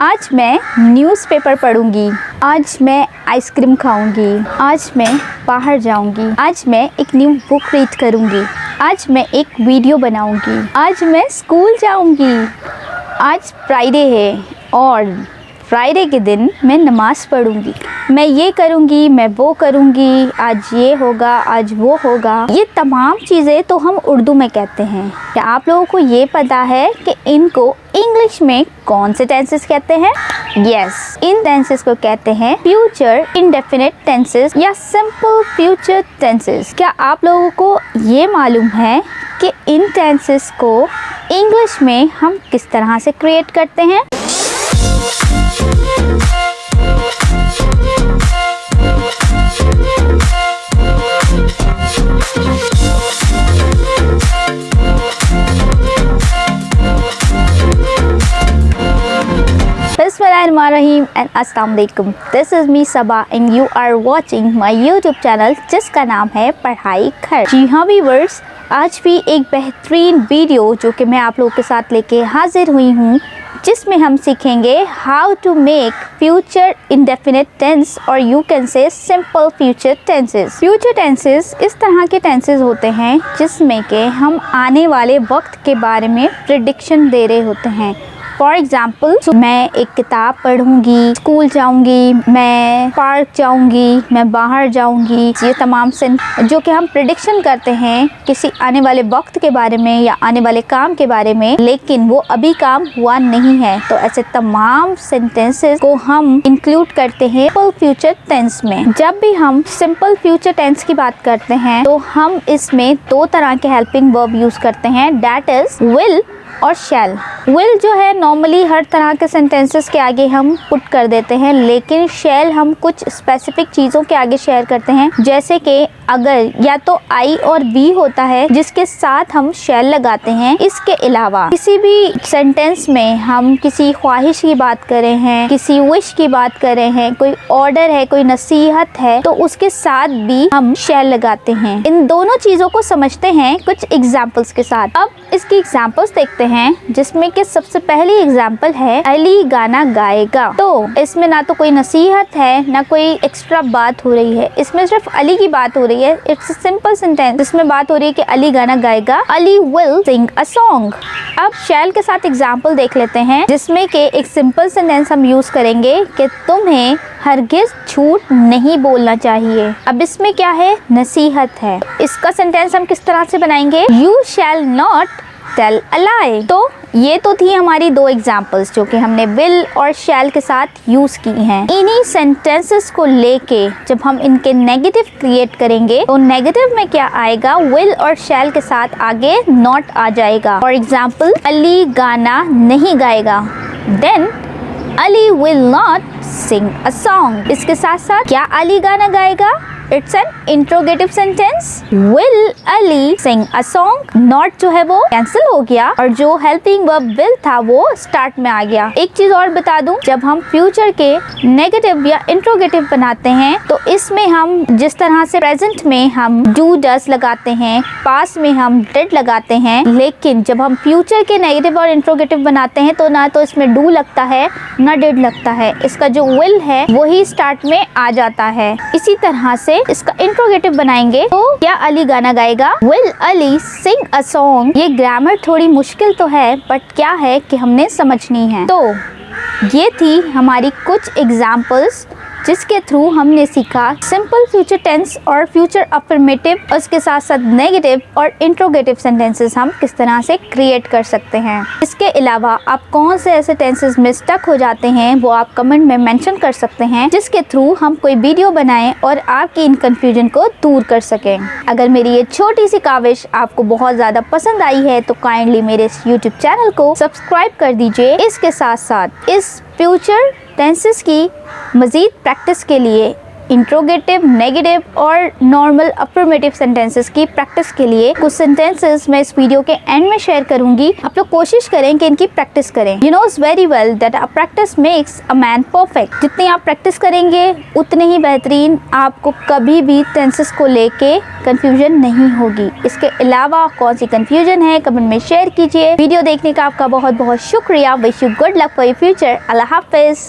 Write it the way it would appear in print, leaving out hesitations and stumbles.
आज मैं न्यूज़पेपर पढ़ूंगी, आज मैं आइसक्रीम खाऊंगी, आज मैं बाहर जाऊंगी, आज मैं एक न्यू बुक रीड करूंगी, आज मैं एक वीडियो बनाऊंगी, आज मैं स्कूल जाऊंगी, आज फ्राइडे है और फ्राइडे के दिन मैं नमाज़ पढ़ूंगी, मैं ये करूंगी, मैं वो करूंगी, आज ये होगा, आज वो होगा। ये तमाम चीज़ें तो हम उर्दू में कहते हैं। क्या आप लोगों को ये पता है कि इनको इंग्लिश में कौन से टेंसेस कहते हैं? यस, इन टेंसेस को कहते हैं फ्यूचर इंडेफिनिट टेंसेस या सिंपल फ्यूचर टेंसेस। क्या आप लोगों को ये मालूम है कि इन टेंसेस को इंग्लिश में हम किस तरह से क्रिएट करते हैं? Bismillahirrahmanirrahim and Assalamualaikum. This is me Sabah and you are watching my YouTube channel जिसका नाम है पढ़ाई घर। जी हाँ व्यूअर्स, आज भी एक बेहतरीन वीडियो जो कि मैं आप लोगों के साथ लेके हाजिर हुई हूँ, जिसमें हम सीखेंगे how to make future indefinite tense और you can say simple future tenses. Future tenses इस तरह के टेंसेस होते हैं जिसमें कि हम आने वाले वक्त के बारे में प्रिडिक्शन दे रहे होते हैं। फॉर एग्ज़ाम्पल, मैं एक किताब पढ़ूंगी, स्कूल जाऊंगी, मैं पार्क जाऊंगी, मैं बाहर जाऊंगी। ये तमाम जो कि हम प्रिडिक्शन करते हैं किसी आने वाले वक्त के बारे में या आने वाले काम के बारे में, लेकिन वो अभी काम हुआ नहीं है। तो ऐसे तमाम सेंटेंसेस को हम इंक्लूड करते हैं सिंपल फ्यूचर टेंस में। जब भी हम सिंपल फ्यूचर टेंस की बात करते हैं तो हम इसमें दो तरह के हेल्पिंग वर्ब यूज करते हैं, दैट इज विल और शैल। विल जो है नॉर्मली हर तरह के सेंटेंसेस के आगे हम पुट कर देते हैं, लेकिन शैल हम कुछ स्पेसिफिक चीज़ों के आगे शेयर करते हैं। जैसे कि अगर या तो आई और बी होता है जिसके साथ हम शैल लगाते हैं। इसके अलावा किसी भी सेंटेंस में हम किसी ख्वाहिश की बात कर रहे हैं, किसी विश की बात कर रहे हैं, कोई ऑर्डर है, कोई नसीहत है, तो उसके साथ भी हम शैल लगाते हैं। इन दोनों चीज़ों को समझते हैं कुछ एग्जाम्पल्स के साथ। अब इसकी एग्जाम्पल्स देखते हैं, जिसमें कि सबसे पहली एग्जाम्पल है अली गाना गाएगा। तो इसमें ना तो कोई नसीहत है ना कोई एक्स्ट्रा बात हो रही है, इसमें सिर्फ अली की बात हो रही है। इट्स अ सिंपल सेंटेंस जिसमें बात हो रही है कि अली गाना गाएगा, Ali will sing a song. अब शैल के साथ एग्जाम्पल देख लेते हैं, जिसमें कि एक सिंपल सेंटेंस हम यूज करेंगे कि तुम्हें हरगिज झूठ नहीं बोलना चाहिए। अब इसमें क्या है? नसीहत है। इसका सेंटेंस हम किस तरह से बनाएंगे? You shall not tell a lie. तो ये तो थी हमारी दो एग्जाम्पल्स जो कि हमने विल और शैल के साथ यूज की हैं। इन्हीं सेंटेंसेस को लेके जब हम इनके नेगेटिव क्रिएट करेंगे तो नेगेटिव में क्या आएगा? विल और शैल के साथ आगे नॉट आ जाएगा। फॉर एग्जाम्पल, अली गाना नहीं गाएगा, then Ali will not sing a song. इसके साथ साथ क्या अली गाना गाएगा? It's an interrogative sentence. Will Ali sing a song, not जो है वो कैंसिल हो गया और जो हेल्पिंग वर्ब विल था वो स्टार्ट में आ गया। एक चीज और बता दूं, जब हम फ्यूचर के नेगेटिव या इंट्रोगेटिव बनाते हैं तो इसमें हम जिस तरह से प्रेजेंट में हम डू डस लगाते हैं, पास्ट में हम डिड लगाते हैं, लेकिन जब हम फ्यूचर के नेगेटिव और इंट्रोगेटिव बनाते हैं तो ना तो इसमें डू लगता है ना डिड लगता है। इसका जो विल है वही स्टार्ट में आ जाता है। इसी तरह से इसका इंट्रोगेटिव बनाएंगे तो क्या अली गाना गाएगा? Will Ali sing a song. ये ग्रामर थोड़ी मुश्किल तो है, बट क्या है कि हमने समझनी है। तो ये थी हमारी कुछ एग्जाम्पल्स जिसके थ्रू हमने सीखा सिंपल फ्यूचर टेंस और फ्यूचर अफर्मेटिव, उसके साथ साथ नेगेटिव और इंट्रोगेटिव सेंटेंसेस हम किस तरह से क्रिएट कर सकते हैं। इसके अलावा आप कौन से ऐसे टेंसेस में स्टक हो जाते हैं वो आप कमेंट में मेंशन कर सकते हैं, जिसके थ्रू हम कोई वीडियो बनाएं और आपकी इन कंफ्यूजन को दूर कर सकें। अगर मेरी ये छोटी सी काविश आपको बहुत ज़्यादा पसंद आई है तो काइंडली मेरे इस YouTube चैनल को सब्सक्राइब कर दीजिए। इसके साथ साथ इस फ्यूचर टेंसेस की मज़ीद प्रैक्टिस के लिए इंट्रोगेटिव, नेगेटिव और नॉर्मल अफर्मेटिव सेंटेंसेस की प्रैक्टिस के लिए कुछ सेंटेंसेस मैं इस वीडियो के एंड में शेयर करूंगी। आप लोग कोशिश करें कि इनकी प्रैक्टिस करें। You knows very well that a practice makes a man perfect. जितनी आप प्रैक्टिस करेंगे उतने ही बेहतरीन, आपको कभी भी टेंसेस को लेके कंफ्यूजन नहीं होगी। इसके अलावा कौन सी कंफ्यूजन है कमेंट में शेयर कीजिए। वीडियो देखने का आपका बहुत बहुत शुक्रिया। Wish you good luck for your future. Allah Hafiz.